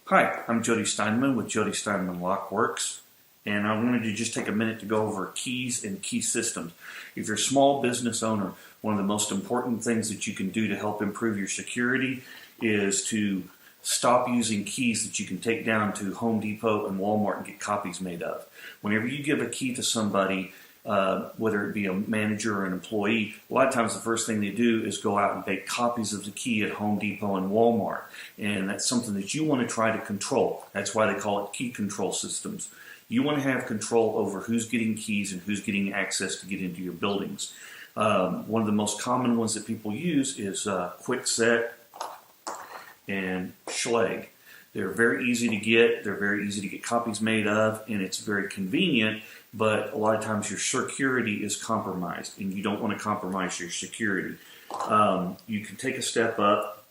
Hi, I'm Jody Steinman with Jody Steinman Lock Works, and I wanted to just take a minute to go over keys and key systems. If you're a small business owner, one of the most important things that you can do to help improve your security is to stop using keys that you can take down to Home Depot and Walmart and get copies made of. Whenever you give a key to somebody, whether it be a manager or an employee, a lot of times the first thing they do is go out and make copies of the key at Home Depot and Walmart. And that's something that you want to try to control. That's why they call it key control systems. You want to have control over who's getting keys and who's getting access to get into your buildings. One of the most common ones that people use is Kwikset and Schlage. They're very easy to get, they're very easy to get copies made of, and it's very convenient, but a lot of times your security is compromised, and you don't want to compromise your security. You can take a step up.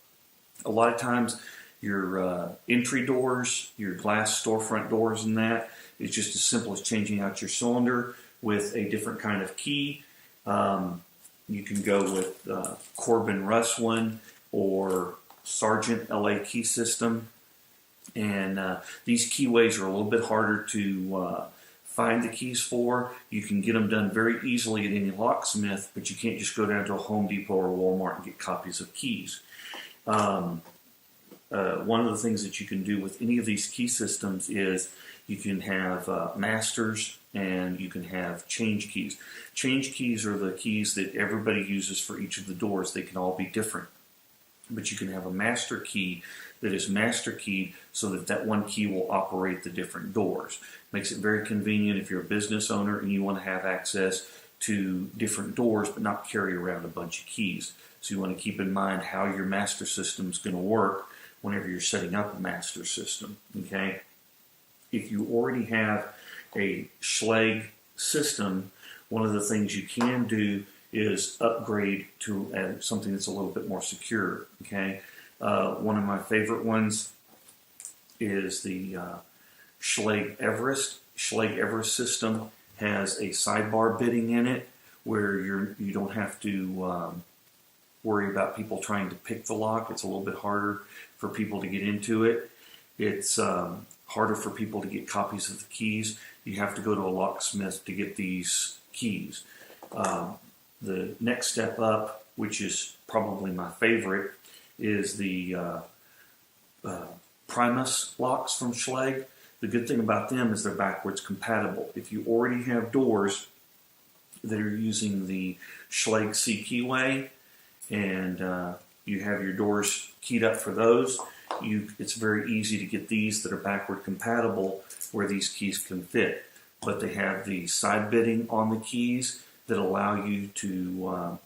A lot of times your entry doors, your glass storefront doors and that, it's just as simple as changing out your cylinder with a different kind of key. You can go with Corbin Russ one or Sargent LA key system. And these keyways are a little bit harder to find the keys for. You can get them done very easily at any locksmith, but you can't just go down to a Home Depot or Walmart and get copies of keys. One of the things that you can do with any of these key systems is you can have masters and you can have change keys. Change keys are the keys that everybody uses for each of the doors. They can all be different. But you can have a master key that is master keyed so that that one key will operate the different doors. Makes it very convenient if you're a business owner and you want to have access to different doors but not carry around a bunch of keys. So you want to keep in mind how your master system is going to work whenever you're setting up a master system. Okay? If you already have a Schlage system, one of the things you can do is upgrade to something that's a little bit more secure. Okay, one of my favorite ones is the Schlage Everest. Schlage Everest system has a sidebar bitting in it where you don't have to worry about people trying to pick the lock. It's a little bit harder for people to get into it. It's harder for people to get copies of the keys. You have to go to a locksmith to get these keys. The next step up, which is probably my favorite, is the Primus locks from Schlage. The good thing about them is they're backwards compatible. If you already have doors that are using the Schlage C keyway and you have your doors keyed up for those, it's very easy to get these that are backward compatible where these keys can fit. But they have the side bitting on the keys that allow you to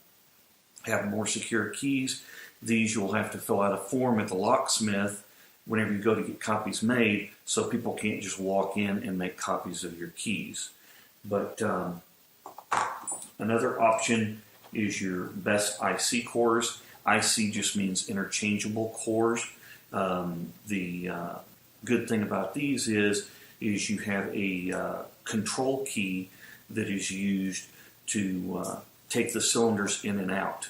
have more secure keys. These you'll have to fill out a form at the locksmith whenever you go to get copies made, so people can't just walk in and make copies of your keys. But another option is your best IC cores. IC just means interchangeable cores. The good thing about these is you have a control key that is used to take the cylinders in and out.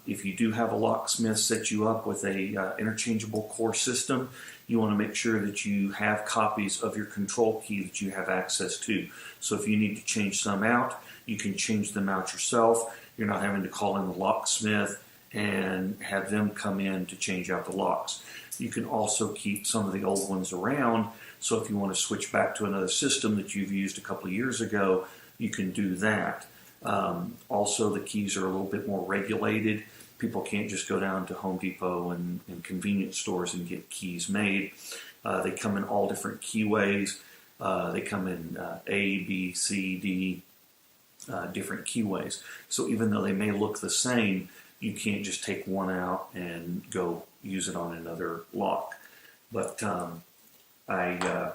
If you do have a locksmith set you up with a interchangeable core system, you want to make sure that you have copies of your control key that you have access to. So if you need to change some out, you can change them out yourself. You're not having to call in the locksmith and have them come in to change out the locks. You can also keep some of the old ones around, so if you want to switch back to another system that you've used a couple of years ago, you can do that. Also, the keys are a little bit more regulated. People can't just go down to Home Depot and convenience stores and get keys made. They come in all different keyways. They come in A, B, C, D, different keyways. So even though they may look the same, you can't just take one out and go use it on another lock. But I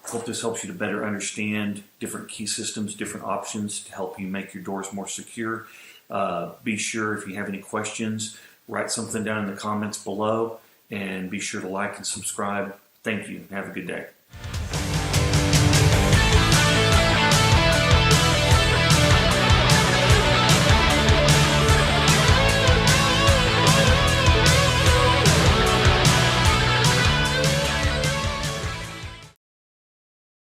hope this helps you to better understand different key systems, different options to help you make your doors more secure. Be sure, if you have any questions, write something down in the comments below, and be sure to like and subscribe. Thank you. Have a good day.